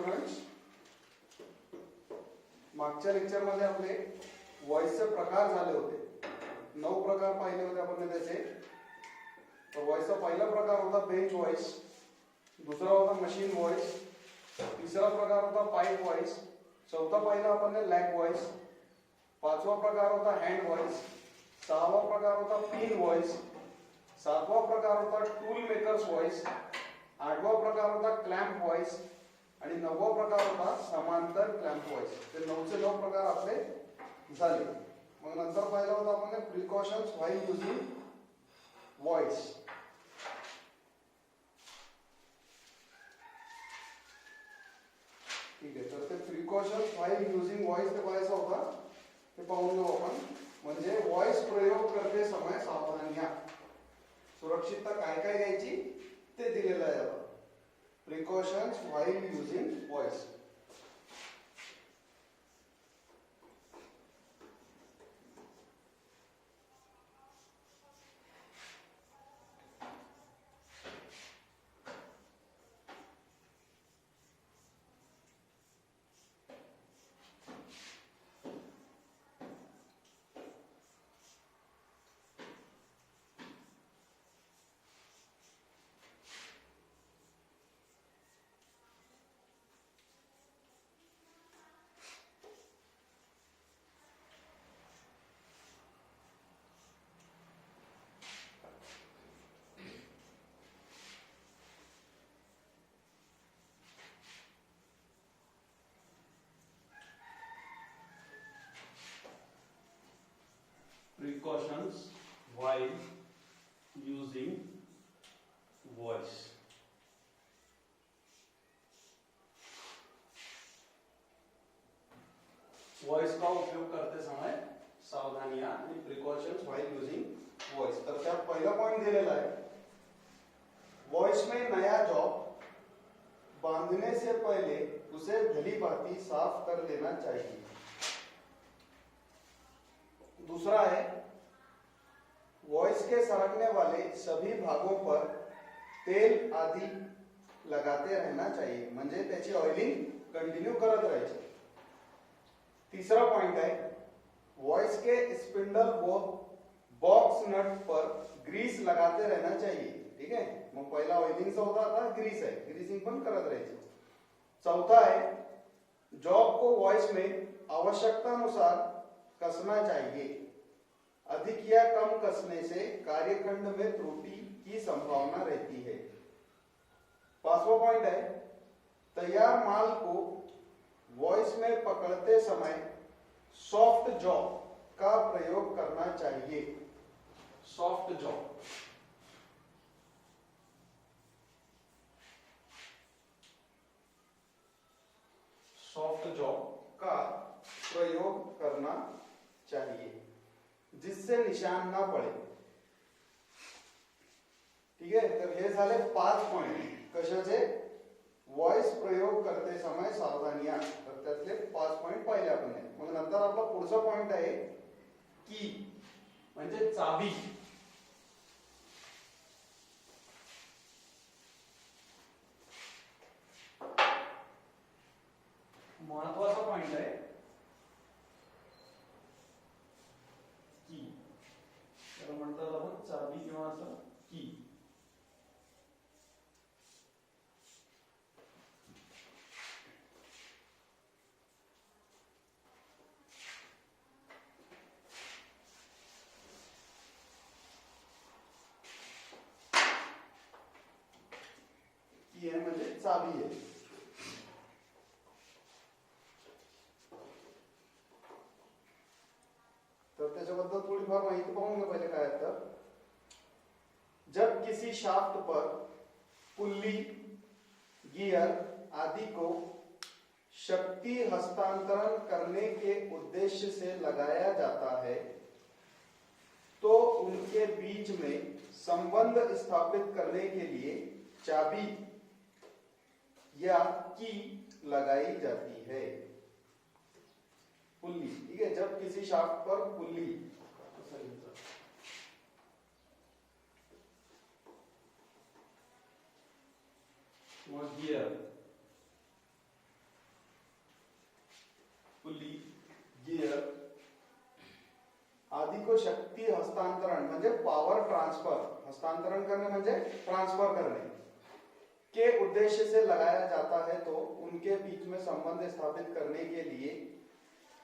Students, मागच्या lecture मध्ये आपले व्हॉइसचे प्रकार झाले होते. 9 प्रकार पाहिले होते आपण त्याचे. तर व्हॉइसचा पहिला प्रकार होता बेंच व्हॉइस, दुसरा होता मशीन व्हॉइस, तिसरा प्रकार होता पाइप व्हॉइस, चौथा पाहिला आपण लॅग व्हॉइस, पाचवा प्रकार होता हँड व्हॉइस, सहावा प्रकार होता पिन व्हॉइस, सातवा प्रकार होता टूल मेकर्स व्हॉइस, आठवा प्रकार होता क्लॅम्प व्हॉइस आणि नववा प्रकार होता समांतर क्लॅम्प व्हॉइस. ते 9चे 9 प्रकार आपले झाले. मग नंतर पाहिलं होतं आपण प्रिकॉशन्स व्हाईल युजिंग व्हॉइस. ठीक आहे, तर ते प्रिकॉशन्स व्हाईल युजिंग व्हॉइस ते पाहायचं होता, ते पाहून घेऊ आपण. म्हणजे व्हॉइस प्रयोग करते समय सावधान घ्या. सुरक्षितता काय काय घ्यायची ते दिलेलं आहे. Precautions while using voice. Precautions while using voice. Voice का उपयोग करते समय सावधानियां आणि प्रिकॉशन्स व्हाइल यूजिंग वॉइस. तर त्यात पहिला पॉइंट दिलेला आहे, वॉइस में नया जॉब बांधने से पहले उसे भली भांति साफ कर लेना चाहिए. दूसरा है, वॉइस के सरकने वाले सभी भागों पर तेल आदि लगाते रहना चाहिए. म्हणजे त्याची ऑइलिंग कंटिन्यू करत राहायची. तीसरा पॉइंट है, वॉइस के स्पिंडल व बॉक्स नट पर ग्रीस लगाते रहना चाहिए. ठीक है, मग पहिला ऑइलिंगचा होता, आता ग्रीस आहे, ग्रीसिंग पण करत राहायची. चौथा है, जॉब को वॉइस में आवश्यकता अनुसार कसना चाहिए. अधिक या कम कसने से कार्यखंड में त्रुटि की संभावना रहती है. पांचवा पॉइंट है, तैयार माल को वॉइस में पकड़ते समय सॉफ्ट जॉ का प्रयोग करना चाहिए. Soft jaw. सॉफ्ट जॉ का प्रयोग करना चाहिए जिससे निशान ना पड़े. ठीक आहे, तर हे झाले 5 पॉइंट कशाचे, व्हॉइस प्रयोग करते समय सावधानियां. तर त्यातले 5 पॉइंट पाहिले आपण. मग नंतर आपला पुढचा पॉइंट आहे की, म्हणजे चाबी. महत्वाचा पॉइंट आहे की, त्याला म्हणतात आपण चाबी किंवा असं की. की आहे म्हणजे चाबी आहे. तर त्याच्याबद्दल थोडीफार माहिती पाहून घ्या पहिले काय. तर जब किसी शाफ्ट पर पुल्ली, गियर आदि को शक्ति हस्तांतरण करने के उद्देश्य से लगाया जाता है तो उनके बीच में संबंध स्थापित करने के लिए चाबी या की लगाई जाती है. पुल्ली. ठीक है, जब किसी शाफ्ट पर पुल्ली गियर चाबी को शक्ती हस्तांतरण म्हणजे पॉवर ट्रांसफर, हस्तांतरण करने म्हणजे ट्रांसफर करने के उद्देश्य से लगाया जाता है तो उनके बीच में संबंध स्थापित करने के लिए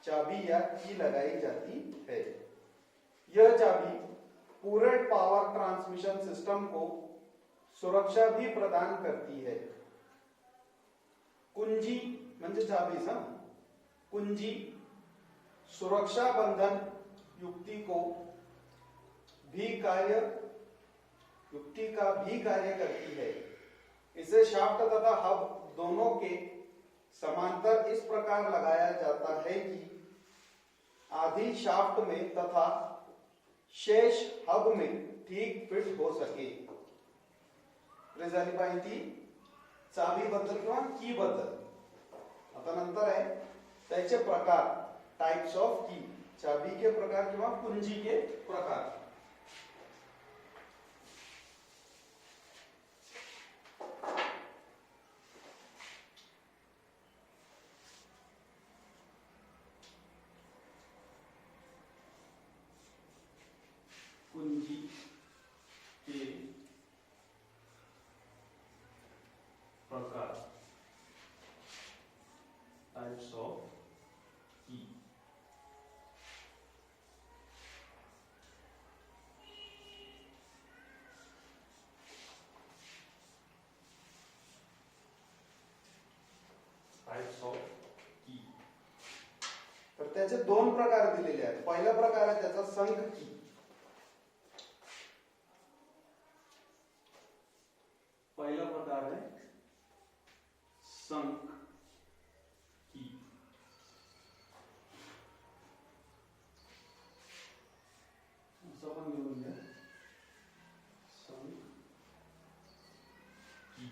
चाबी या की लगाई जाती है। यह चाबी पूरे पावर ट्रांसमिशन सिस्टम को सुरक्षा भी प्रदान करती है। कुंजी म्हणजे चाबी, कुंजी सुरक्षा बंधन युक्ति का भी कार्य करती है। इसे शाफ्ट तथा हब दोनों के समांतर इस प्रकार लगाया जाता है कि आधी शाफ्ट में तथा शेष हब में ठीक फिट हो सके। झाली माहिती चाबी बद्दल किंवा की बद्दल। आता नंतर आहे त्याचे प्रकार, टाइप्स ऑफ की, चाबी के प्रकार किंवा कुंजी के प्रकार। कुंजी के प्रकार, टाइप्स ऑफ की। टाइप्स ऑफ की तर त्याचे दोन प्रकार दिलेले आहेत। पहिला प्रकार आहे त्याचा संख की। पहिला प्रकार है संख की। असं पण लिहून घ्या, संख की।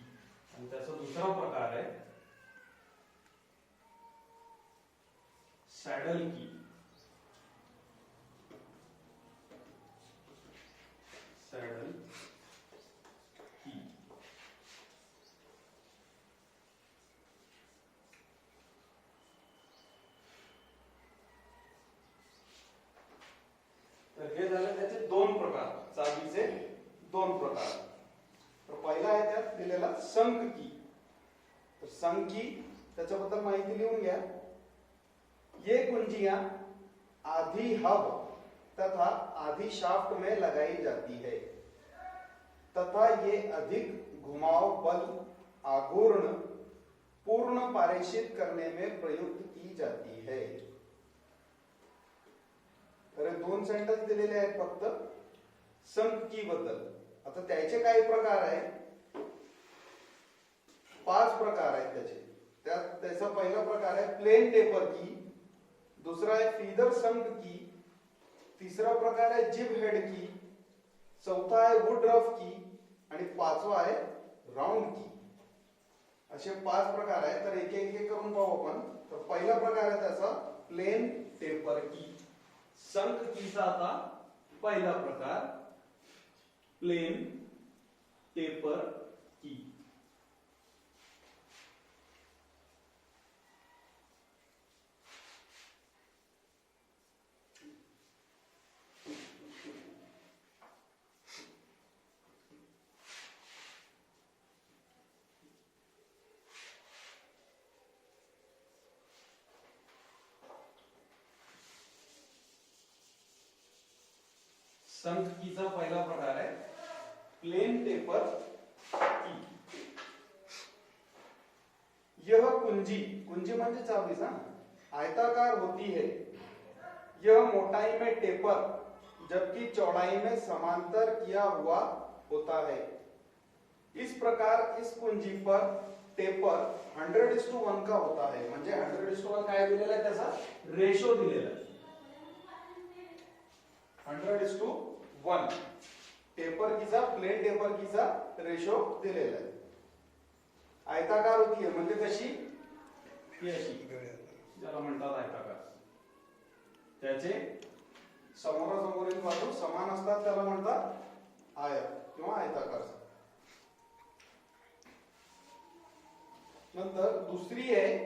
आणि त्याचा दुसरा प्रकार है सॅडल की। सॅडल की। तर हे झाले त्याचे दोन प्रकार, चाबीचे दोन प्रकार। तर पहिला आहे त्यात दिलेला संख की। तर संख की त्याच्याबद्दल माहिती लिहून घ्या। ये कुंजियां आधी हब तथा आधी शाफ्ट में लगाई जाती है तथा ये अधिक घुमाव बल आघूर्ण पूर्ण पारेषित करने में प्रयुक्त की जाती है। तर दोन सेंटेन्स दिलेले आहेत फक्त संख की बद्दल। आता त्याचे काही प्रकार आहेत, 5 प्रकार आहेत त्याचे। त्याचा पहिला प्रकार आहे प्लेन टेपर की, दूसरा है फीदर संख की, तीसरा प्रकार है जिब हेड की, चौथा है वुड रफ की आणि पाचवा आहे राउंड की। असे 5 प्रकार आहेत। तर एक एक करून पाहू आपण। तर पहिला प्रकार आहे त्याचा प्लेन टेपर की। संख कीचा आता पहिला प्रकार प्लेन टेपर की। संख कीचा पहिला प्रकार है प्लेन टेपर की। यह कुंजी, कुंजी म्हणजे चाबी आयताकार होती है। यह मोटाई में टेपर जबकि चौड़ाई में समांतर किया हुआ होता है। इस प्रकार इस कुंजी पर टेपर 100:1 का होता है। म्हणजे 100:1 काय दिलेला आहे त्याचा रेशो दिलेला आहे। 100:1 टेपर कीचा, प्लेन टेपर कीचा रेशो दिलेला आहे। आयताकार होती है म्हणजे कशी, ही अशी ज्याला म्हणतात आयताकार। त्याचे समोरासमोरील बाजू समान असतात त्याला म्हणतात आयत किंवा आयताकार। नंतर दुसरी आहे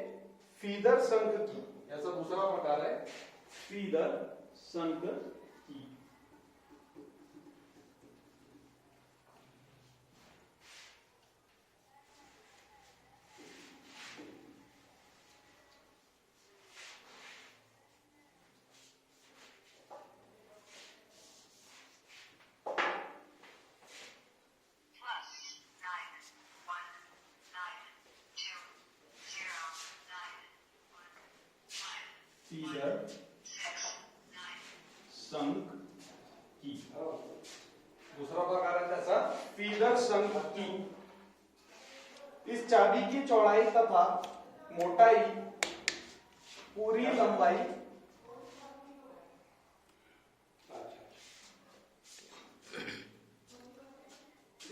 फीदर संख की। याचा दुसरा प्रकार आहे फीदर संख की। फीडर शंख की। दूसरा प्रकार है कैसा? फीडर शंख की। इस चाबी की चौड़ाई तथा मोटाई पूरी लंबाई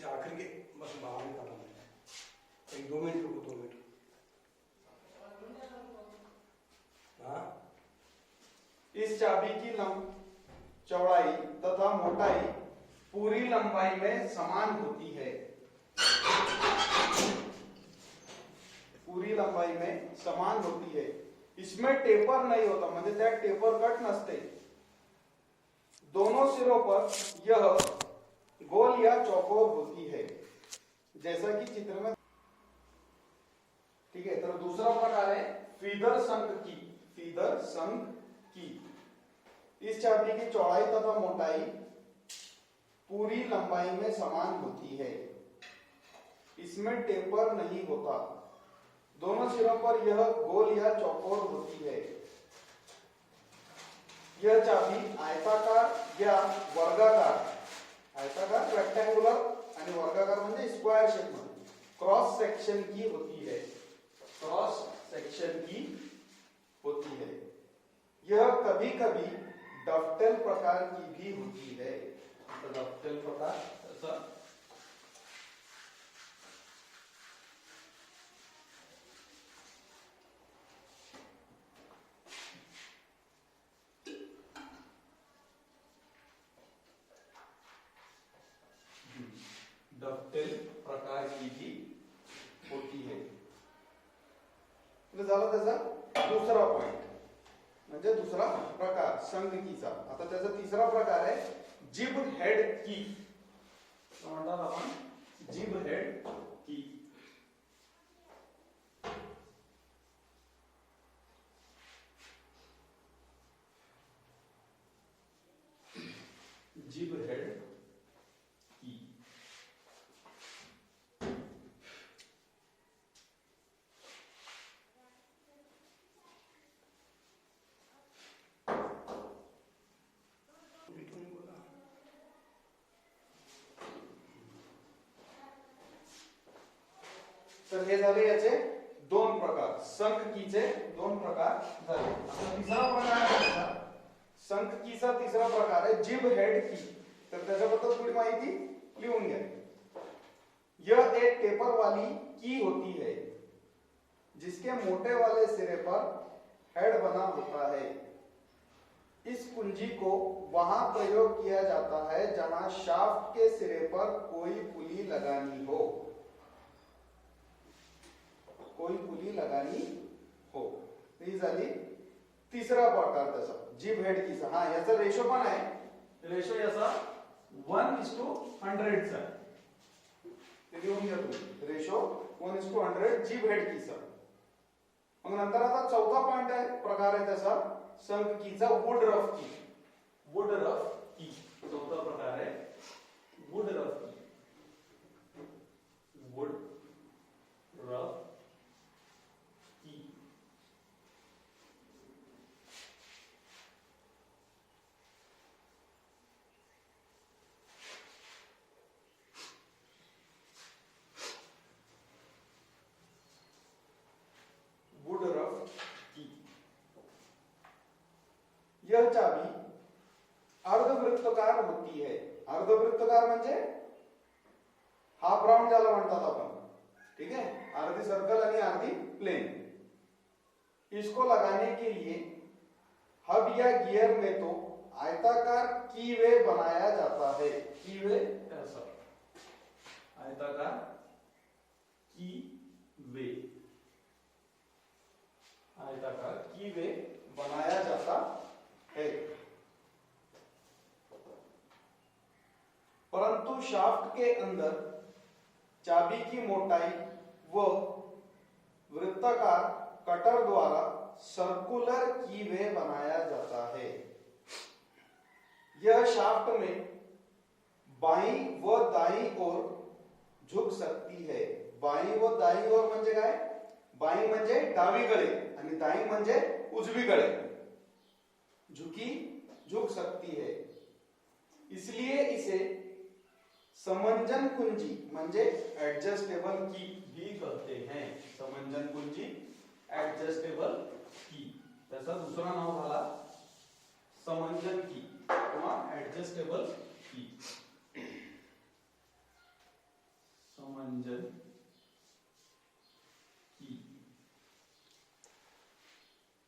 आखिर के बस बाहर निकालना है। एक 2 मिनट रुको, 2 मिनट। हाँ, इस चाबी की चौड़ाई तथा मोटाई पूरी लंबाई में समान होती है। पूरी लंबाई में समान होती है। इसमें टेपर नहीं होता, म्हणजे त्यात टेपर कट नसते। दोनों सिरों पर यह गोल या चौकोर होती है, जैसा कि चित्र में। ठीक है, तो दूसरा प्रकार है फीडर शंख की। फीडर शंख की। इस चाबी की चौड़ाई तथा मोटाई पूरी लंबाई में समान होती है। इसमें टेपर नहीं होता। दोनों सिरों पर यह गोल या चौकोर होती है। यह चाबी आयताकार या वर्गाकार, आयताकार रेक्टेंगुलर आणि वर्गाकार म्हणजे स्क्वायर शेप मध्ये क्रॉस सेक्शन की होती है। क्रॉस सेक्शन की होती है। यह कभी कभी डफटेल प्रकार की भी होती है। तो डफटेल प्रकार ऐसा डफटेल प्रकार की भी होती है। झाला त्याचा दुसरा पॉइंट, म्हणजे दुसरा प्रकार शंखकीचा। आता त्याचा तिसरा प्रकार आहे जिब हेड की। म्हणतात आपण जिब हेड की। जिब हेड की। तर हे झाले याचे दोन प्रकार, शंखकीचे दोन प्रकार झाले। आता तिसरा प्रकार आहे शंखकीचा तिसरा प्रकार आहे जिब हेड की। तर त्याच्याबद्दल थोडी माहिती लिहून घ्या। यह एक टेपर वाली की होती है जिसके मोटे वाले सिरे पर हेड बना होता है। इस कुंजी को वहां प्रयोग किया जाता है जहां शाफ्ट के सिरे पर कोई पुली लगानी हो। कोई पुली लगानी हो। ही झाली तिसरा प्रकार त्याचा जिब हेड कीचा। हा, याचा रेशो पण आहे। रेशो याचा 1:100 चा। ते लिहून घ्या तुम्ही, रेशो 1:100 जिब हेड कीचा। मग नंतर आता चौथा पॉइंट आहे, प्रकार आहे त्याचा शंखकीचा वुड रफ की। वुड रफ की चौथा प्रकार आहे वुड रफ की। वुड रफ की। वुड रफ की। यह चाबी अर्धवृत्ताकार होती है। अर्धवृत्ताकार म्हणजे हाफ राउंड ज्याला म्हणतात आपण। ठीक है, आधी सर्कल आणि आधी प्लेन। इसको लगाने के लिए हब या गियर में तो आयताकार कीवे बनाया जाता है। कीवे ऐसा आयताकार कीवे, आयताकार कीवे बनाया जाता है। के अंदर चाबी की मोटाई व वृत्ताकार कटर द्वारा सर्कुलर कीवे बनाया जाता है। यह शाफ्ट में बाईं व दाईं ओर झुक सकती है। बाईं व दाईं ओर म्हणजे काय? बाईं म्हणजे डावीकडे आणि दाईं म्हणजे उजवीकडे झुक सकती है। इसलिए इसे समंजन कुंजी म्हणजे एडजस्टेबल की भी कहते हैं। समंजन कुंजी, एडजस्टेबल की, त्याचा दुसरा नाव झाला समंजन की किंवा एडजस्टेबल की। समंजन की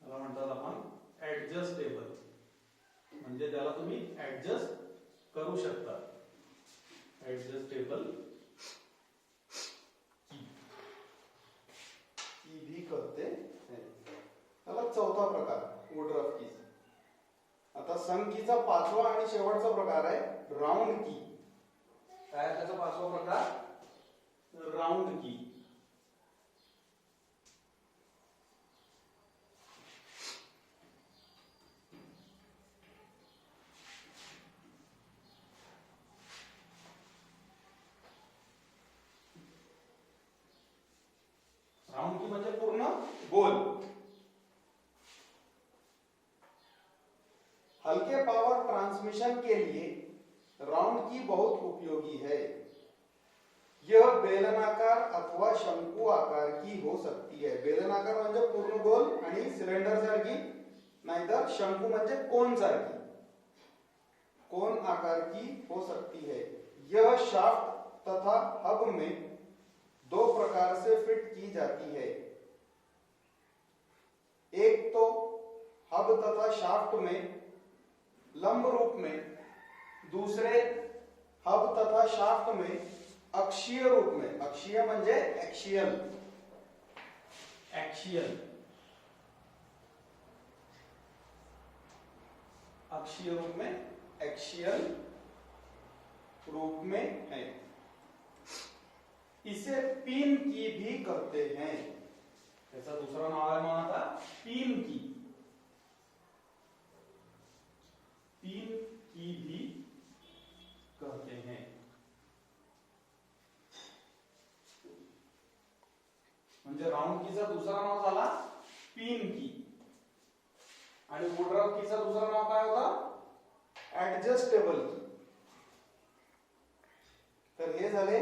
त्याला म्हणतात आपण एडजस्टेबल, म्हणजे त्याला तुम्ही ऍडजस्ट करू शकता। एडजस्टेबल की भी कहते हैं। त्याला चौथा प्रकार ऑर्डर ऑफ कीज। आता सम कीचा पाचवा आणि शेवटचा प्रकार आहे राउंड की। काय त्याचा पाचवा प्रकार? राउंड की। राउंड की म्हणजे पूर्ण गोल। हल्के पावर ट्रांसमिशन के लिए राउंड की बहुत उपयोगी है। यह बेलनाकार अथवा शंकु आकार की हो सकती है। बेलनाकार म्हणजे पूर्ण गोल आणि सिलेंडर सारखी, नाहीतर शंकु म्हणजे कोन सारखी, कोन आकार की हो सकती है। यह शाफ्ट तथा हब में दो प्रकार से फिट की जाती है। एक तो हब तथा शाफ्ट में लंब रूप में, दूसरे हब तथा शाफ्ट में अक्षीय रूप में। अक्षीय म्हणजे एक्सियल, एक्सियल, अक्षीय रूप में, एक्सियल रूप में है। इसे पिन की भी कहते हैं। ऐसा दूसरा नाम है माना था पिन की। पिन की भी कहते हैं। म्हणजे राउंड कीचा दुसरा नाव झाला पिन की आणि ऑर्डर ऑफ कीचा दुसरा नाव काय होता? ऍडजस्टेबल की। तर हे झाले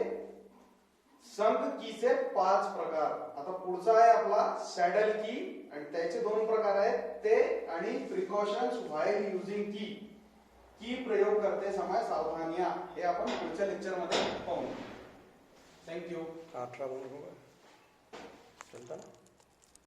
संघ कीचे 5 प्रकार। आता पुढचा आहे आपला सॅडल की आणि त्याचे 2 प्रकार आहेत, ते आणि प्रिकॉशन्स व्हाईल युजिंग की प्रयोग करते समय सावधानियां, हे आपण पुढच्या लेक्चर मध्ये पाहू। थँक्यू। 18 चलता ना।